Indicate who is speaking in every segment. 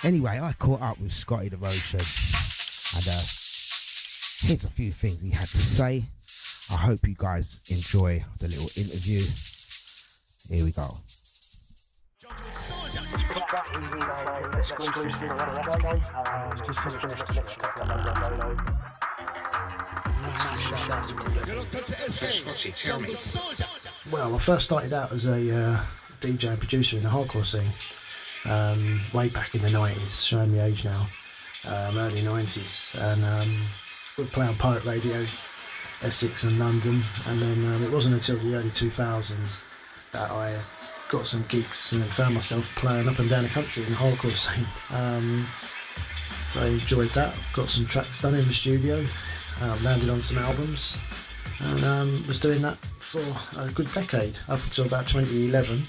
Speaker 1: Anyway, I caught up with Scotty Devotion, and here's a few things he had to say. I hope you guys enjoy the little interview. Here we go.
Speaker 2: Scotty, tell me.
Speaker 3: Well, I first started out as a DJ and producer in the hardcore scene, way back in the 90s, showing my age now, early 90s, and would play on Pirate Radio, Essex and London, and then it wasn't until the early 2000s that I got some gigs and then found myself playing up and down the country in the hardcore scene. So I enjoyed that, got some tracks done in the studio, landed on some albums, and was doing that for a good decade, up until about 2011,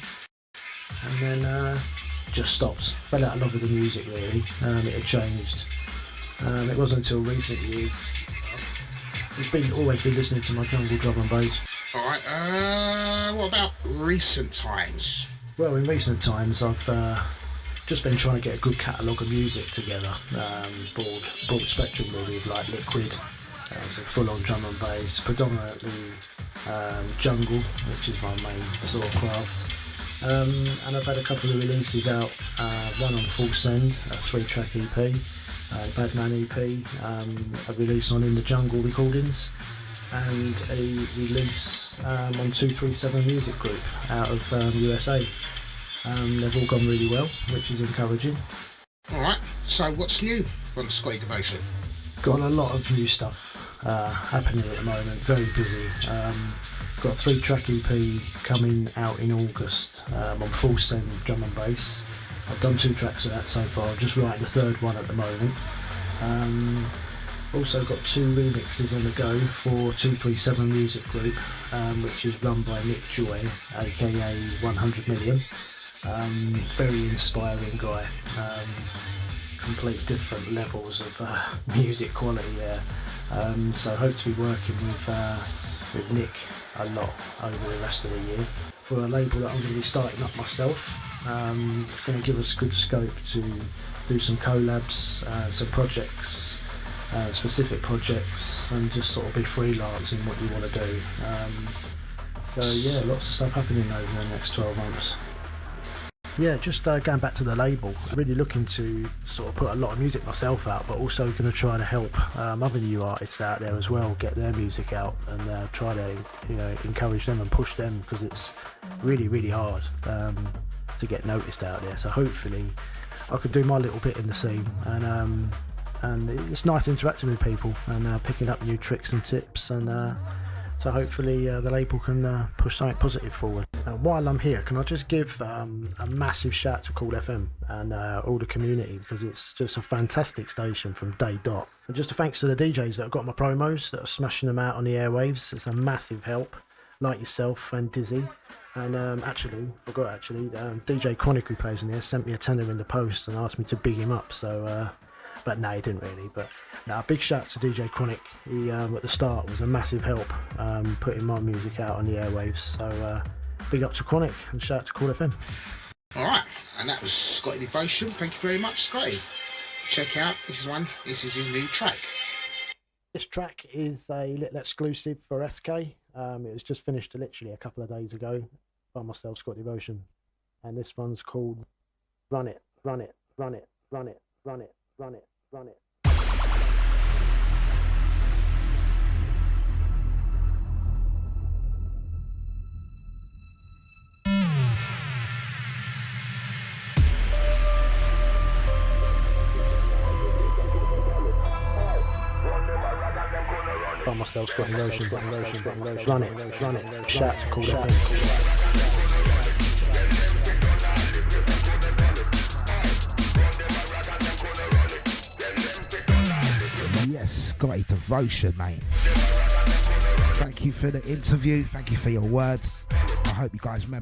Speaker 3: and then just stopped, fell out of love with the music really. It had changed. It wasn't until recent years I've always been listening to my jungle drum and bass.
Speaker 2: Alright, what about recent times?
Speaker 3: Well, in recent times I've just been trying to get a good catalogue of music together, broad spectrum really, of like Liquid, so full-on drum and bass, predominantly jungle, which is my main sort of craft. And I've had a couple of releases out, one on Full Send, a 3-track EP, Badman EP, a release on In the Jungle Recordings, and a release on 237 Music Group out of USA. They've all gone really well, which is encouraging.
Speaker 2: Alright, so what's new from Scotty Devotion?
Speaker 3: Got a lot of new stuff happening at the moment, very busy. Got a 3-track EP coming out in August on Full Send drum and bass. I've done 2 tracks of that so far, I'm just writing the 3rd one at the moment. Also got 2 remixes on the go for 237 Music Group, which is run by Nick Joy, aka 100 Million. Very inspiring guy, complete different levels of music quality there. So I hope to be working with Nick a lot over the rest of the year for a label that I'm going to be starting up myself. It's going to give us good scope to do some collabs, some projects, specific projects, and just sort of be freelance in what you want to do. So yeah, lots of stuff happening over the next 12 months. Yeah, just going back to the label, I'm really looking to sort of put a lot of music myself out, but also going to try to help other new artists out there as well get their music out, and try to encourage them and push them, because it's really hard to get noticed out there. So hopefully I could do my little bit in the scene, and it's nice interacting with people and picking up new tricks and tips, and so hopefully the label can push something positive forward. While I'm here, can I just give a massive shout to Kool FM and all the community, because it's just a fantastic station from day dot. And just a thanks to the DJs that have got my promos, that are smashing them out on the airwaves. It's a massive help, like yourself and Dizzy. And DJ Chronic, who plays in there, sent me a tenner in the post and asked me to big him up. So, but no, he didn't really. But no, big shout to DJ Chronic. He at the start was a massive help putting my music out on the airwaves. So big up to Chronic and shout out to Kool FM.
Speaker 2: Alright, and that was Scotty Devotion. Thank you very much, Scotty. Check out this one. This is his new track.
Speaker 3: This track is a little exclusive for SK. It was just finished literally a couple of days ago by myself, Scotty Devotion. And this one's called Run It, Run It, Run It, Run It, Run It, Run It, Run It. By myself, Scotty Devotion, Run It, shout to Kool FM.
Speaker 1: Yes, Scotty Devotion, mate. Thank you for the interview. Thank you for your words. I hope you guys remember